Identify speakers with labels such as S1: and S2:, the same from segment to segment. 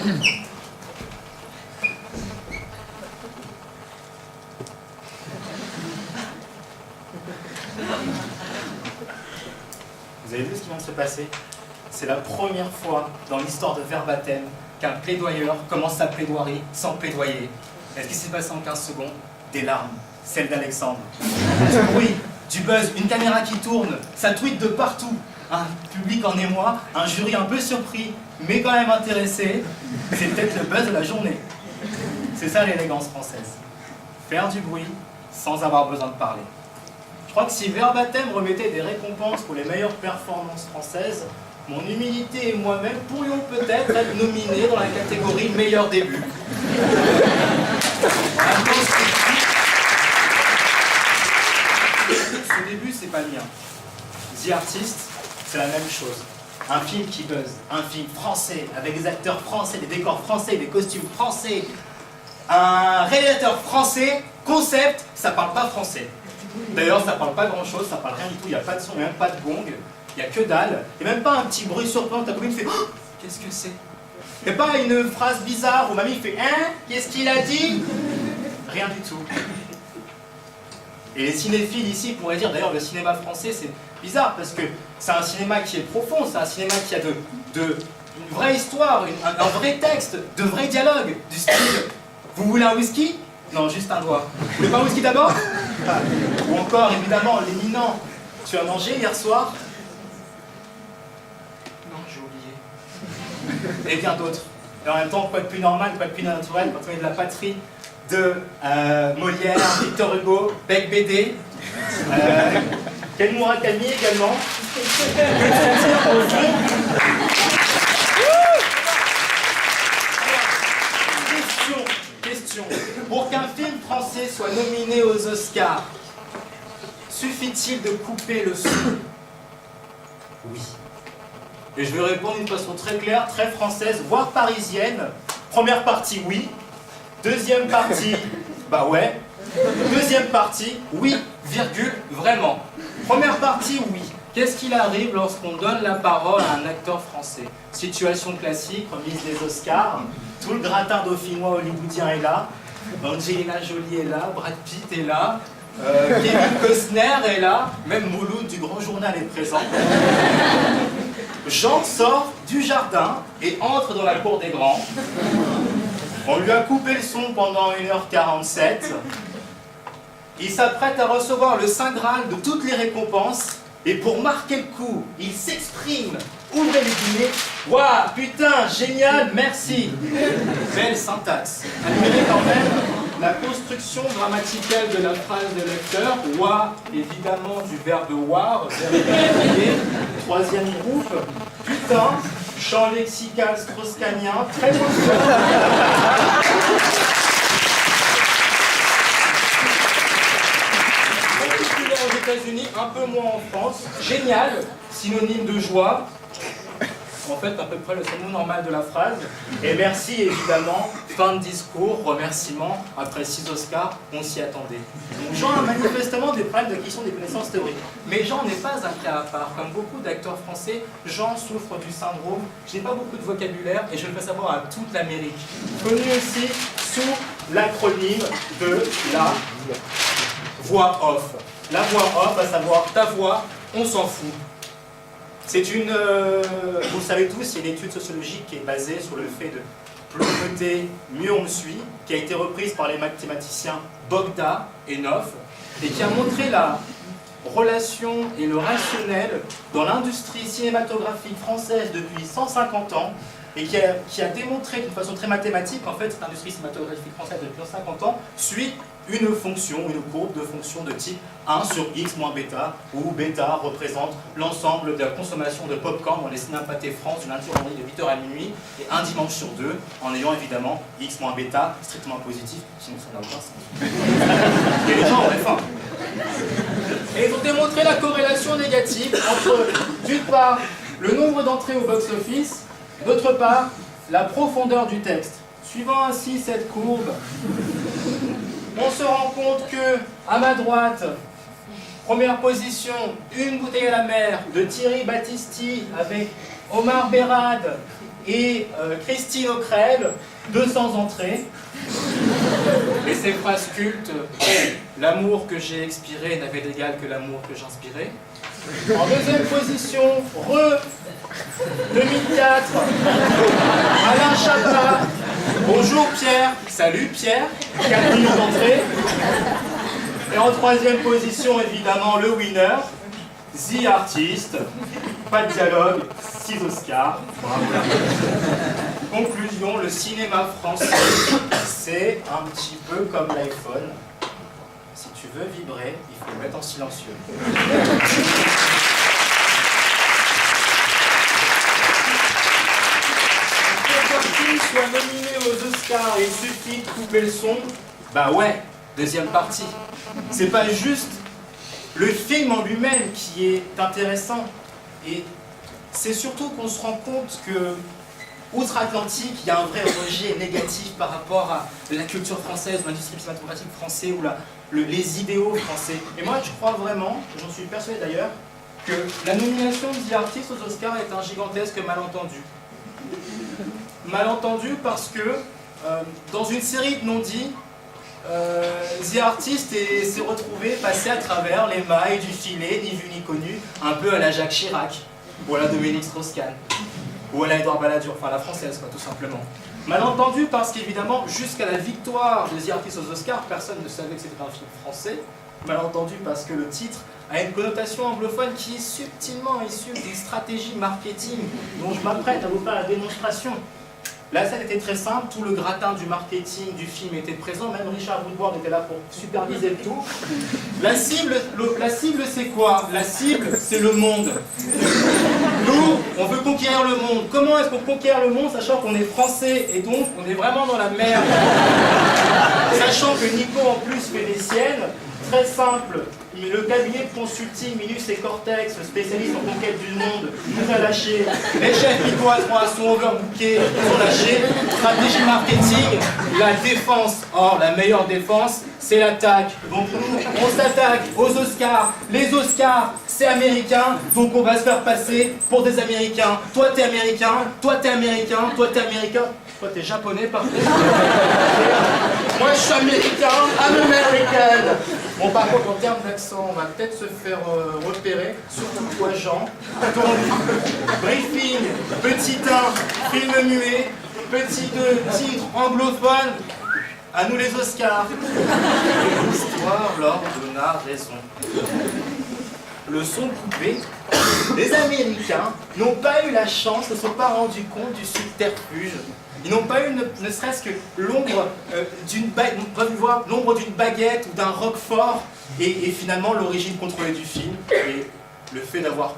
S1: Vous avez vu ce qui vient de se passer? C'est la première fois dans l'histoire de Verbatim qu'un plaidoyeur commence sa plaidoirie sans plaidoyer. Et ce qui s'est passé en 15 secondes? Des larmes, celle d'Alexandre. Du bruit, du buzz, une caméra qui tourne, ça tweet de partout. Un public en émoi, un jury un peu surpris, mais quand même intéressé. C'est peut-être le buzz de la journée. C'est ça l'élégance française. Faire du bruit sans avoir besoin de parler. Je crois que si Verbatim remettait des récompenses pour les meilleures performances françaises, mon humilité et moi-même pourrions peut-être être nominés dans la catégorie meilleur début. Ce début, c'est pas le mien. The Artist, c'est la même chose. Un film qui buzz, un film français, avec des acteurs français, des décors français, des costumes français, un réalisateur français, concept, ça parle pas français. D'ailleurs, ça parle pas grand-chose, ça parle rien du tout, il n'y a pas de son, il n'y a même pas de gong, il n'y a que dalle, et même pas un petit bruit surprenant, ta copine fait oh, qu'est-ce que c'est? Il n'y a pas une phrase bizarre où mamie fait hein? Qu'est-ce qu'il a dit? Rien du tout. Et les cinéphiles ici pourraient dire, d'ailleurs, le cinéma français, c'est bizarre parce que c'est un cinéma qui est profond, c'est un cinéma qui a une vraie histoire, un vrai texte, de vrais dialogues, du style vous voulez un whisky? Non, juste un doigt. Vous voulez pas un whisky d'abord? Ou encore, évidemment, l'éminent. Tu as mangé hier soir? Non, j'ai oublié. Et bien d'autres. Et en même temps, quoi de plus normal, quoi de plus naturel, quand on est de la patrie de Molière, Victor Hugo, Beck BD, Ken Murakami également. Question. Pour qu'un film français soit nominé aux Oscars, suffit-il de couper le son? Oui. Et je vais répondre d'une façon très claire, très française, voire parisienne. Première partie, oui. Deuxième partie, bah ouais. Deuxième partie, oui, virgule, vraiment. Première partie, oui. Qu'est-ce qu'il arrive lorsqu'on donne la parole à un acteur français? Situation classique, remise des Oscars, tout le gratin dauphinois hollywoodien est là, Angelina Jolie est là, Brad Pitt est là, Kevin Costner est là, même Mouloud du Grand Journal est présent. Jean sort du jardin et entre dans la cour des grands. On lui a coupé le son pendant 1h47. Il s'apprête à recevoir le Saint Graal de toutes les récompenses. Et pour marquer le coup, il s'exprime. Ouvrez les guillemets. Waouh, putain, génial, merci. Belle syntaxe. Admirez quand même la construction grammaticale de la phrase de l'acteur. Waouh, évidemment, du verbe war. Troisième groupe. Putain, champ lexical strauss-kahnien. Très bon. Aux États-Unis, un peu moins en France. Génial, synonyme de joie. En fait, à peu près le seul mot normal de la phrase. Et merci, évidemment. Fin de discours, remerciements. Après 6 Oscars, on s'y attendait. Donc Jean a manifestement des problèmes d'acquisition des connaissances théoriques. Mais Jean n'est pas un cas à part. Comme beaucoup d'acteurs français, Jean souffre du syndrome. Je n'ai pas beaucoup de vocabulaire et je le fais savoir à toute l'Amérique. Connu aussi sous l'acronyme de la voix off. La voix off, à savoir ta voix, on s'en fout. C'est une... vous le savez tous, il y a une étude sociologique qui est basée sur le fait de plus on noter, mieux on me suit, qui a été reprise par les mathématiciens Bogda et Noff, et qui a montré la relation et le rationnel dans l'industrie cinématographique française depuis 150 ans, et qui a démontré d'une façon très mathématique qu'en fait cette industrie cinématographique française depuis 150 ans suit une fonction, une courbe de fonction de type 1 sur x moins bêta, où bêta représente l'ensemble de la consommation de popcorn dans les cinémas Pathé France du lundi au vendredi de 8h à minuit, et un dimanche sur deux, en ayant évidemment x moins bêta strictement positif, sinon ça n'a aucun sens. Et les gens auraient faim. Et ils ont démontré la corrélation négative entre, d'une part, le nombre d'entrées au box-office, d'autre part, la profondeur du texte. Suivant ainsi cette courbe, on se rend compte que, à ma droite, première position, Une bouteille à la mer de Thierry Battisti avec Omar Berrad et Christine O'Krell, 200 entrées. Et ces phrases cultes, l'amour que j'ai expiré n'avait d'égal que l'amour que j'inspirais. En deuxième position, 2004, Alain Chabat, bonjour Pierre, salut Pierre, 4 millions d'entrées. Et en troisième position, évidemment, le winner, The Artist, pas de dialogue, 6 Oscars. Conclusion, le cinéma français, c'est un petit peu comme l'iPhone. Si tu veux vibrer, il faut le mettre en silencieux. Pour qu'un film soit nominé aux Oscars, il suffit de couper le son. Bah ouais, deuxième partie. C'est pas juste le film en lui-même qui est intéressant. Et c'est surtout qu'on se rend compte que outre-Atlantique, il y a un vrai rejet négatif par rapport à la culture française, l'industrie cinématographique française ou les idéaux français. Et moi, je crois vraiment, j'en suis persuadé d'ailleurs, que la nomination de The Artist aux Oscars est un gigantesque malentendu. Malentendu parce que, dans une série de non-dits, The Artist s'est retrouvé passé à travers les mailles du filet, ni vu ni connu, un peu à la Jacques Chirac, ou à la Dominique Strauss-Kahn, ou à la Édouard Balladur, enfin la française quoi, tout simplement. Malentendu parce qu'évidemment, jusqu'à la victoire de The Artist aux Oscars, personne ne savait que c'était un film français. Malentendu parce que le titre a une connotation anglophone qui est subtilement issue d'une stratégie marketing dont je m'apprête à vous faire la démonstration. La scène était très simple, tout le gratin du marketing du film était présent, même Richard Woodward était là pour superviser le tout. La cible c'est quoi? La cible, c'est le monde. Nous, on veut conquérir le monde. Comment est-ce qu'on conquiert le monde, sachant qu'on est français et donc on est vraiment dans la merde? Sachant que Nico en plus fait des siennes, très simple. Le cabinet de consulting Minus et Cortex, spécialiste en conquête du monde, nous a lâché. Les chefs Nico à 3 sont overbookés, ils ont lâché. Stratégie marketing, la défense. Or, la meilleure défense, c'est l'attaque. Donc nous, on s'attaque aux Oscars. Les Oscars, c'est américain, donc on va se faire passer pour des Américains. Toi, t'es américain, toi, t'es américain, toi, t'es américain. Toi, t'es japonais, par contre. Moi, je suis américain, I'm American. Bon, par contre, en termes d'accent, on va peut-être se faire repérer, surtout toi, Jean. Donc, briefing, petit 1, film muet, petit 2, titre anglophone, à nous les Oscars. L'histoire leur donna raison. Le son coupé, les Américains n'ont pas eu la chance, ne se sont pas rendus compte du subterfuge. Ils n'ont pas eu ne serait-ce que l'ombre d'une baguette ou d'un roquefort et finalement l'origine contrôlée du film. Et le fait d'avoir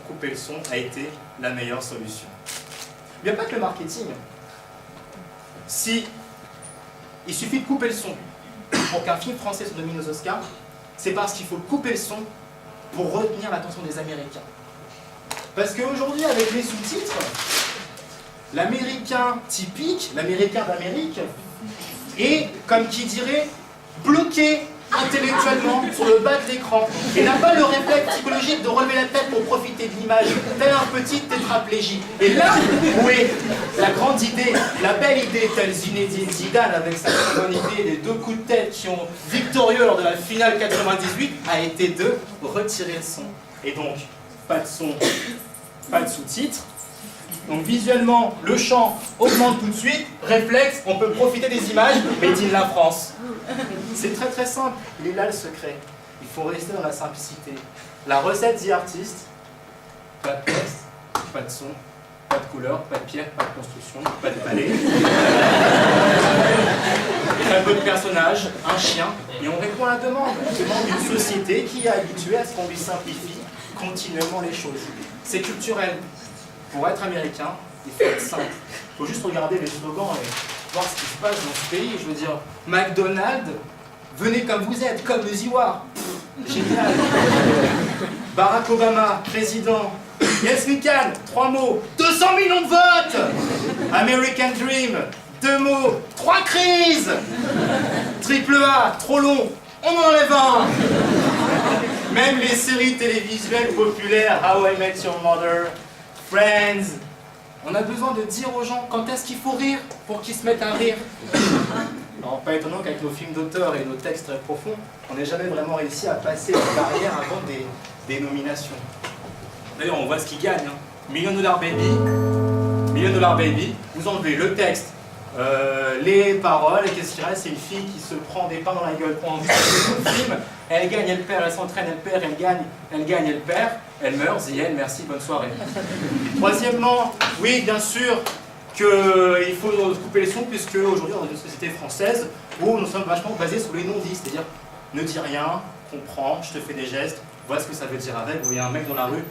S1: coupé le son a été la meilleure solution. Il n'y a pas que le marketing. Si il suffit de couper le son pour qu'un film français se nomine aux Oscars, c'est parce qu'il faut couper le son pour retenir l'attention des Américains. Parce qu'aujourd'hui, avec les sous-titres, l'Américain typique, l'Américain d'Amérique, est, comme qui dirait, bloqué intellectuellement sur le bas de l'écran et n'a pas le réflexe psychologique de relever la tête pour profiter de l'image, tel un petit tétraplégique. Et là, où est la grande idée, la belle idée, telle Zinedine Zidane avec sa très bonne idée des 2 coups de tête qui ont victorieux lors de la finale 98, a été de retirer le son. Et donc, pas de son, pas de sous-titres. Donc visuellement, le champ augmente tout de suite, réflexe, on peut profiter des images, made in la France. C'est très très simple, il est là le secret. Il faut rester dans la simplicité. La recette The Artist, pas de texte, pas de son, pas de couleur, pas de pierre, pas de construction, pas de palais. Très peu de personnages, un chien, et on répond à la demande. On demande d'une société qui est habituée à ce qu'on lui simplifie continuellement les choses. C'est culturel. Pour être américain, il faut être simple. Il faut juste regarder les slogans et voir ce qui se passe dans ce pays. Je veux dire, McDonald's, venez comme vous êtes, comme les Ivoires. Génial. Barack Obama, président. Yes we can, 3 mots. 200 millions de votes. American Dream, 2 mots. 3 crises. Triple A, trop long. On en enlève un. Même les séries télévisuelles populaires, How I Met Your Mother, Friends, On a besoin de dire aux gens quand est-ce qu'il faut rire pour qu'ils se mettent à rire. Alors, pas étonnant qu'avec nos films d'auteur et nos textes très profonds, on n'ait jamais vraiment réussi à passer la barrière avant des nominations. D'ailleurs, on voit ce qui gagne. Hein. Million Dollar Baby, vous enlevez le texte, les paroles, et qu'est-ce qu'il reste? C'est une fille qui se prend des pains dans la gueule pour envie de film. Elle gagne, elle perd, elle s'entraîne, elle perd, elle gagne, elle perd, elle meurt, Zienne, merci, bonne soirée. Troisièmement, oui, bien sûr qu'il faut couper les sons, puisque aujourd'hui, dans une société française où nous sommes vachement basés sur les non-dits, c'est-à-dire ne dis rien, comprends, je te fais des gestes, voilà ce que ça veut dire avec. Vous voyez un mec dans la rue,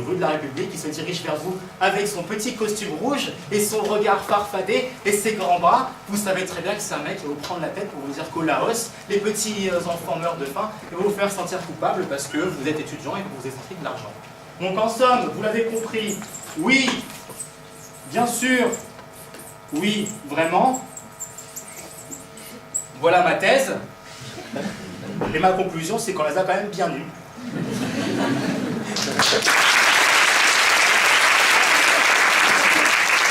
S1: rue de la République, qui se dirige vers vous avec son petit costume rouge et son regard farfadé et ses grands bras. Vous savez très bien que c'est un mec qui va vous prendre la tête pour vous dire qu'au Laos, les petits enfants meurent de faim et va vous faire sentir coupable parce que vous êtes étudiant et que vous vous êtes pris de l'argent. Donc en somme, vous l'avez compris, oui, bien sûr, oui, vraiment. Voilà ma thèse. Et ma conclusion, c'est qu'on les a quand même bien nus.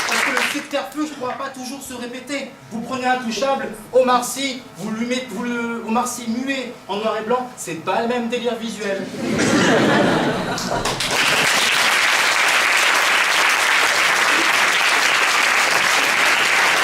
S1: Parce que le subterfuge ne pourra pas toujours se répéter. Vous prenez Intouchable, Omar Sy, vous lui mettez Omar Sy muet en noir et blanc, c'est pas le même délire visuel.